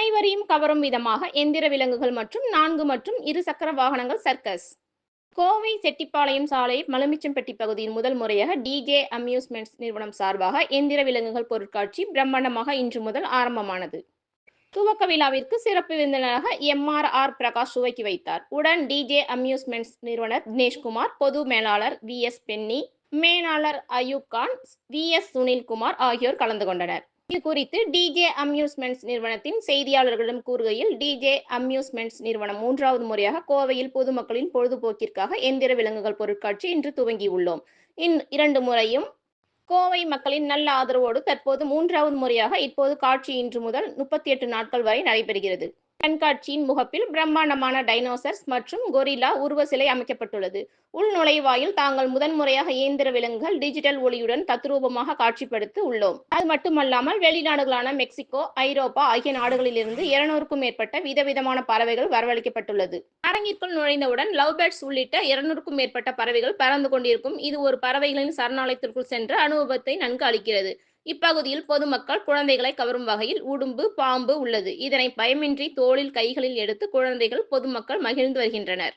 அனைவரையும் கவரும் விதமாக எந்திர விலங்குகள் மற்றும் 4 மற்றும் 2 சக்கர வாகனங்கள் சர்க்கஸ். கோவை செட்டிப்பாளையம் சாலை மலுமிச்சம்பட்டி பகுதியில் முதல் முறையாக டிஜே அம்யூஸ்மெண்ட்ஸ் நிறுவனம் சார்பாக எந்திர விலங்குகள் பொருட்காட்சி பிரம்மாண்டமாக இன்று முதல் ஆரம்பமானது. துவக்க விழாவிற்கு சிறப்பு விருந்தினராக எம்.ஆர். பிரகாஷ் துவக்கி வைத்தார். உடன் டிஜே அம்யூஸ்மெண்ட்ஸ் நிறுவனர் தினேஷ்குமார், பொது மேலாளர் வி.எஸ். பென்னி, மேலாளர் அயூப் கான், வி.எஸ். சுனில்குமார் ஆகியோர் கலந்து கொண்டனர். இது குறித்து டிஜே அம்யூஸ்மெண்ட்ஸ் நிறுவனத்தின் செய்தியாளர்களிடம் கூறுகையில், டிஜே அம்யூஸ்மெண்ட்ஸ் நிறுவனம் 3வது முறையாக கோவையில் பொதுமக்களின் பொழுதுபோக்கிற்காக எந்திர விலங்குகள் பொருட்காட்சி இன்று துவங்கியுள்ளோம். 2 முறையும் கோவை மக்களின் நல்ல ஆதரவோடு தற்போது 3வது முறையாக இப்போது காட்சி இன்று முதல் 38 நாட்கள் வரை நடைபெறுகிறது. கண்காட்சியின் முகப்பில் பிரம்மாண்டமான டைனோசர்ஸ் மற்றும் கொரில்லா உருவ சிலை அமைக்கப்பட்டுள்ளது. உள் நுழைவாயில் தாங்கள் முதன்முறையாக இயந்திர விலங்குகள் டிஜிட்டல் ஒளியுடன் தத்ரூபமாக காட்சிப்படுத்த உள்ளோம். அது மட்டுமல்லாமல் வெளிநாடுகளான மெக்சிகோ, ஐரோப்பா ஆகிய நாடுகளிலிருந்து 200க்கும் மேற்பட்ட விதவிதமான பறவைகள் வரவழைக்கப்பட்டுள்ளது. அரங்கிற்குள் நுழைந்தவுடன் லவ் பேர்ட்ஸ் உள்ளிட்ட 200க்கும் மேற்பட்ட பறவைகள் பறந்து கொண்டிருக்கும். இது ஒரு பறவைகளின் சரணாலயத்திற்குள் சென்ற அனுபவத்தை நன்கு அளிக்கிறது. இப்பகுதியில் பொதுமக்கள் குழந்தைகளை கவரும் வகையில் உடும்பு, பாம்பு உள்ளது. இதனை பயமின்றி தோளில், கைகளில் எடுத்து குழந்தைகள், பொதுமக்கள் மகிழ்ந்து வருகின்றனர்.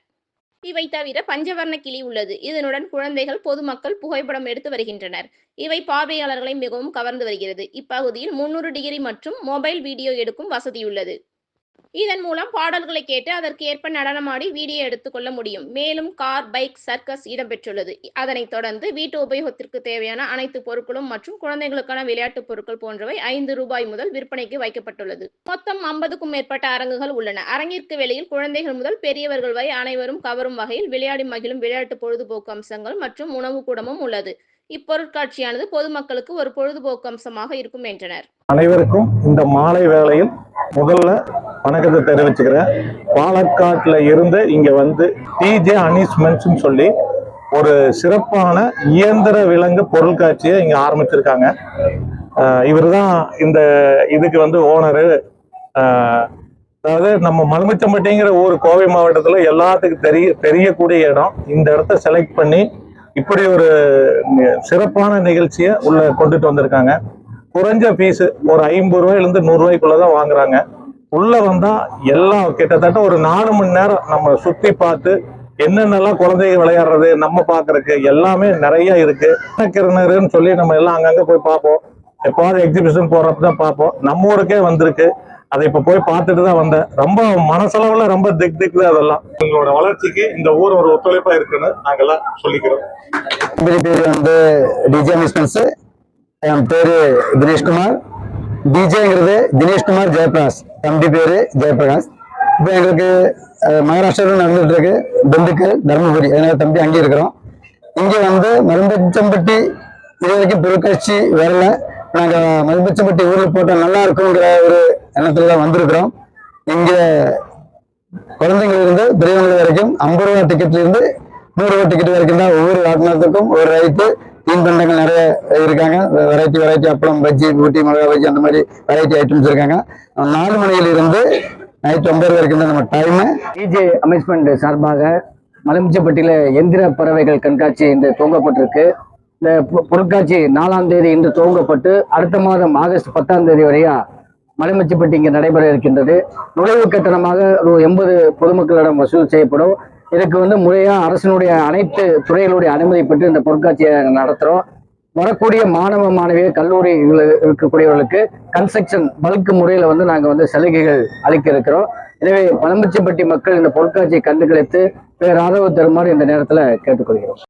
இவை தவிர பஞ்சவர்ண கிளி உள்ளது. இதனுடன் குழந்தைகள், பொதுமக்கள் புகைப்படம் எடுத்து வருகின்றனர். இவை பார்வையாளர்களை மிகவும் கவர்ந்து வருகிறது. இப்பகுதியில் 300 டிகிரி மற்றும் மொபைல் வீடியோ எடுக்கும் வசதியுள்ளது. இதன் மூலம் பாடல்களை கேட்டு அதற்கு ஏற்ப நடனமாடி வீடியோ எடுத்துக் கொள்ள முடியும். மேலும் கார், பைக் சர்க்கஸ் இடம்பெற்றுள்ளது. அதனைத் தொடர்ந்து வீட்டு உபயோகத்திற்கு தேவையான அனைத்து பொருட்களும் மற்றும் குழந்தைகளுக்கான விளையாட்டுப் பொருட்கள் போன்றவை ₹5 முதல் விற்பனைக்கு வைக்கப்பட்டுள்ளது. மொத்தம் 50க்கும் மேற்பட்ட அரங்குகள் உள்ளன. அரங்கிற்கு வெளியில் குழந்தைகள் முதல் பெரியவர்கள் வரை அனைவரும் கவரும் வகையில் விளையாடி மகிழும் விளையாட்டு பொழுதுபோக்கு அம்சங்கள் மற்றும் உணவு கூடமும் உள்ளது. இப்பொருட்காட்சியானது பொதுமக்களுக்கு ஒரு பொழுதுபோக்கு அம்சமாக இருக்கும் என்றனர். அனைவருக்கும் இந்த மாலை வேளையில் முதல்ல வணக்கத்தை தெரிவிச்சுக்கிறேன். பாலக்காட்டுல இருந்து இங்க வந்து டிஜே அம்யூஸ்மெண்ட்ஸ் சொல்லி ஒரு சிறப்பான இயந்திர விலங்கு பொருட்காட்சியை இங்க ஆரம்பிச்சிருக்காங்க. இவர் தான் இந்த இதுக்கு வந்து ஓனரு. அதாவது நம்ம மலுமிச்சம்பட்டிங்கிற ஊர் கோவை மாவட்டத்துல எல்லாத்துக்கும் தெரியக்கூடிய இடம். இந்த இடத்த செலக்ட் பண்ணி இப்படி ஒரு சிறப்பான நிகழ்ச்சியை உள்ள கொண்டுட்டு வந்திருக்காங்க. குறைஞ்ச ஃபீஸ் ஒரு ₹50 ₹100 வாங்குறாங்க. உள்ள வந்தா எல்லாம் கிட்டத்தட்ட ஒரு 4 மணி நேரம் நம்ம சுத்தி பார்த்து என்னென்னலாம் குழந்தைங்க விளையாடுறது நம்ம பாக்குறதுக்கு எல்லாமே நிறைய இருக்கு. கிணறுன்னு சொல்லி நம்ம எல்லாம் அங்கங்க போய் பார்ப்போம். எப்பாவது எக்ஸிபிஷன் போறப்பதான் பார்ப்போம். நம்ம ஊருக்கே வந்திருக்கு. அதை இப்ப போய் பார்த்துட்டு தான் வந்தேன். ரொம்ப மனசளவுல ரொம்ப திக்கு அதெல்லாம். எங்களோட வளர்ச்சிக்கு இந்த ஊர் ஒரு ஒத்துழைப்பா இருக்குன்னு நாங்கெல்லாம் சொல்லிக்கிறோம். பேர் வந்து டிஜே அம்யூஸ்மெண்ட்ஸ். என் பேரு தினேஷ்குமார். டிஜேங்கிறது தினேஷ்குமார் ஜெயபிரகாஷ். தம்பி பேரு ஜெயபிரகாஷ். இப்போ எங்களுக்கு மகாராஷ்டிராவில் நடந்துட்டு இருக்கு. திண்டுக்கல், தர்மபுரி, அதனால தம்பி அங்கே இருக்கிறோம். இங்கே வந்து மலுமிச்சம்பட்டி இது வரைக்கும் பொருட்காட்சி வரல. நாங்கள் மலுமிச்சம்பட்டி ஊரில் போட்டால் நல்லா இருக்குங்கிற ஒரு எண்ணத்துல தான் வந்திருக்கிறோம். இங்கே குழந்தைங்க இருந்து பெரியவங்க வரைக்கும் ₹50 டிக்கெட்ல இருந்து ₹100 டிக்கெட் வரைக்கும் தான். ஒவ்வொரு வாகனத்துக்கும் ஒரு ரைட்டு. மீன் பண்டங்கள் நிறைய இருக்காங்க. வெரைட்டி அப்பளம், பஜ்ஜி, ஊட்டி, மிளகா பஜ்ஜி, அந்த மாதிரி வெரைட்டி ஐட்டம்ஸ் இருக்காங்க. 4 மணியிலிருந்து நைட் 9 வரைக்கும் தான் நம்ம டைமு. டிஜே அம்யூஸ்மெண்ட் சார்பாக மலுமிச்சம்பட்டியில எந்திர பறவைகள் கண்காட்சி இன்று துவங்கப்பட்டிருக்கு. இந்த பொருட்காட்சி 4ஆம் தேதி இன்று துவங்கப்பட்டு அடுத்த மாதம் ஆகஸ்ட் 10ஆம் தேதி வரையா மலுமிச்சம்பட்டி இங்கே நடைபெற இருக்கின்றது. நுழைவு கட்டணமாக ₹80 பொதுமக்களிடம் வசூல் செய்யப்படும். இதுக்கு வந்து முறையா அரசினுடைய அனைத்து துறைகளுடைய அனுமதி பெற்று இந்த பொருட்காட்சியை நடத்துறோம். வரக்கூடிய மாணவ மாணவியர், கல்லூரி இருக்கக்கூடியவர்களுக்கு கன்ஸ்ட்ரக்ஷன் பல்க் முறையில வந்து நாங்கள் வந்து சலுகைகள் அளிக்க இருக்கிறோம். எனவே மலுமிச்சம்பட்டி மக்கள் இந்த பொருட்காட்சியை கண்டுகளித்து பேராதரவு தருமாறு இந்த நேரத்தில் கேட்டுக்கொள்கிறோம்.